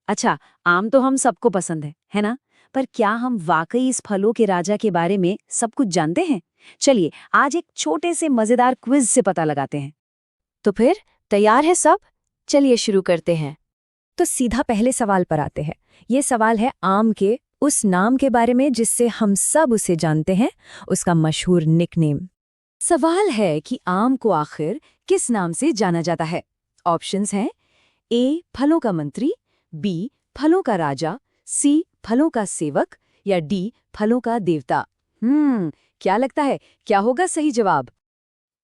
अच्छा, आम तो हम सबको पसंद है ना? पर क्या हम वाकई इस फलों के राजा के बारे में सब कुछ जानते हैं? चलिए, आज एक छोटे से मजेदार क्विज से पता लगाते हैं। तो फिर तैयार है सब? चलिए शुरू करते हैं। तो सीधा पहले सवाल पर आते हैं। ये सवाल है आम के उस नाम के बारे में जिससे हम सब उसे जानते हैं, उसका मशहूर निकनेम। सवाल है कि आम को आखिर किस नाम से जाना जाता है? ऑप्शंस हैं ए फलों का मंत्री, बी फलों का राजा, सी फलों का सेवक या डी फलों का देवता। क्या लगता है, क्या होगा सही जवाब?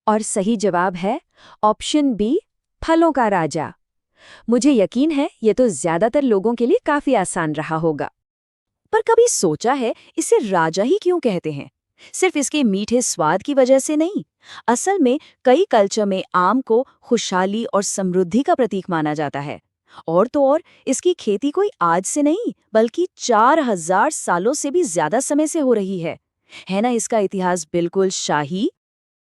और सही जवाब है ऑप्शन बी, फलों का राजा। मुझे यकीन है ये तो ज्यादातर लोगों के लिए काफी आसान रहा होगा। पर कभी सोचा है इसे राजा ही क्यों कहते हैं? सिर्फ इसके मीठे स्वाद की वजह से नहीं। असल में कई कल्चर में आम को खुशहाली और समृद्धि का प्रतीक माना जाता है। और तो और इसकी खेती कोई आज से नहीं बल्कि 4000 सालों से भी ज्यादा समय से हो रही है ना? इसका इतिहास बिल्कुल शाही।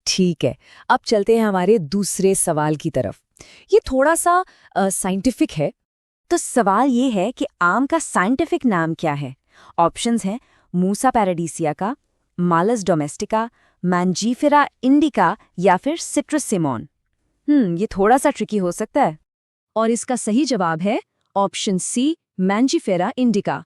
ठीक है, अब चलते हैं हमारे दूसरे सवाल की तरफ। ये थोड़ा सा साइंटिफिक है। तो सवाल ये है कि आम का साइंटिफिक नाम क्या है? ऑप्शंस हैं मूसा पैराडीसिया, मालस डोमेस्टिका, मैंजीफेरा इंडिका या फिर सिट्रस सिमोन। ये थोड़ा सा ट्रिकी हो सकता है। और इसका सही जवाब है ऑप्शन सी, मैंजीफेरा इंडिका।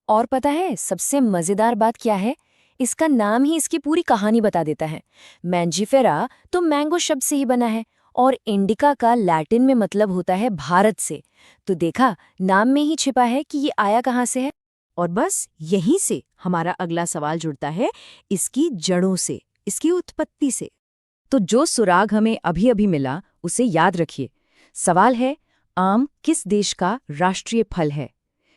और पता है सबसे मजेदार बात क्या है? इसका नाम ही इसकी पूरी कहानी बता देता है। मैंजीफेरा तो मैंगो शब्द से ही बना है और इंडिका का लैटिन में मतलब होता है भारत से। तो देखा, नाम में ही छिपा है कि ये आया कहाँ से है। और बस यहीं से हमारा अगला सवाल जुड़ता है इसकी जड़ों से, इसकी उत्पत्ति से। तो जो सुराग हमें अभी अभी मिला उसे याद रखिए। सवाल है, आम किस देश का राष्ट्रीय फल है?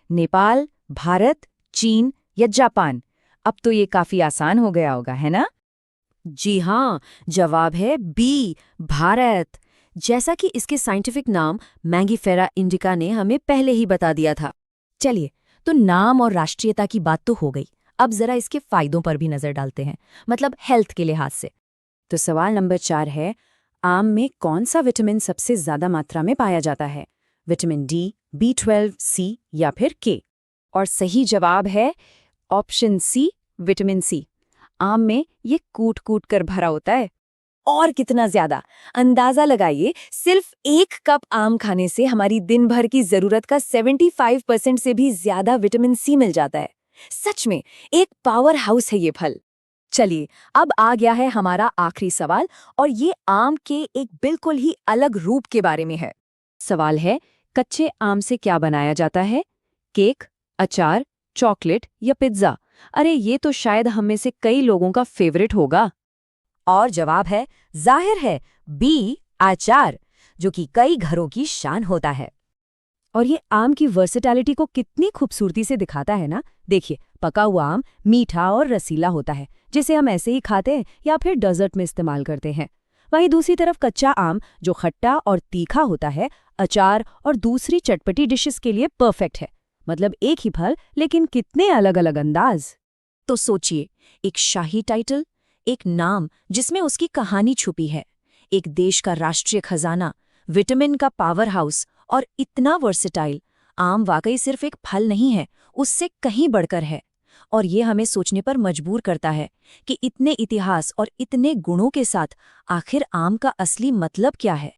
नेपाल, भारत, चीन या जापान? अब तो ये काफी आसान हो गया होगा, है ना? जी हाँ, जवाब है बी, भारत। जैसा कि इसके साइंटिफिक नाम मैंगीफेरा इंडिका ने हमें पहले ही बता दिया था। चलिए, तो नाम और राष्ट्रीयता की बात तो हो गई। अब जरा इसके फायदों पर भी नजर डालते हैं, मतलब हेल्थ के लिहाज से। तो सवाल नंबर 4 है, आम में कौन सा विटामिन सबसे ज्यादा मात्रा में पाया जाता है? विटामिन डी, B12, सी या फिर के? और सही जवाब है ऑप्शन सी, विटामिन सी। आम में ये कूट कूट कर भरा होता है। और कितना ज्यादा, अंदाजा लगाइए, सिर्फ 1 कप आम खाने से हमारी दिन भर की जरूरत का 75% से भी ज्यादा विटामिन सी मिल जाता है। सच में एक पावर हाउस है ये फल। चलिए, अब आ गया है हमारा आखिरी सवाल और ये आम के एक बिल्कुल ही अलग रूप के बारे में है। सवाल है, कच्चे आम से क्या बनाया जाता है? केक, अचार, चॉकलेट या पिज्जा? अरे ये तो शायद हम में से कई लोगों का फेवरेट होगा। और जवाब है जाहिर है बी, अचार, जो कि कई घरों की शान होता है। और ये आम की वर्सेटैलिटी को कितनी खूबसूरती से दिखाता है ना। देखिए, पका हुआ आम मीठा और रसीला होता है, जिसे हम ऐसे ही खाते हैं या फिर डेजर्ट में इस्तेमाल करते हैं। वहीं दूसरी तरफ कच्चा आम जो खट्टा और तीखा होता है, अचार और दूसरी चटपटी डिशेस के लिए परफेक्ट है। मतलब एक ही फल लेकिन कितने अलग अलग अंदाज। तो सोचिए, एक शाही टाइटल, एक नाम जिसमें उसकी कहानी छुपी है, एक देश का राष्ट्रीय खजाना, विटामिन का पावर हाउस और इतना वर्सेटाइल। आम वाकई सिर्फ एक फल नहीं है, उससे कहीं बढ़कर है। और ये हमें सोचने पर मजबूर करता है कि इतने इतिहास और इतने गुणों के साथ आखिर आम का असली मतलब क्या है।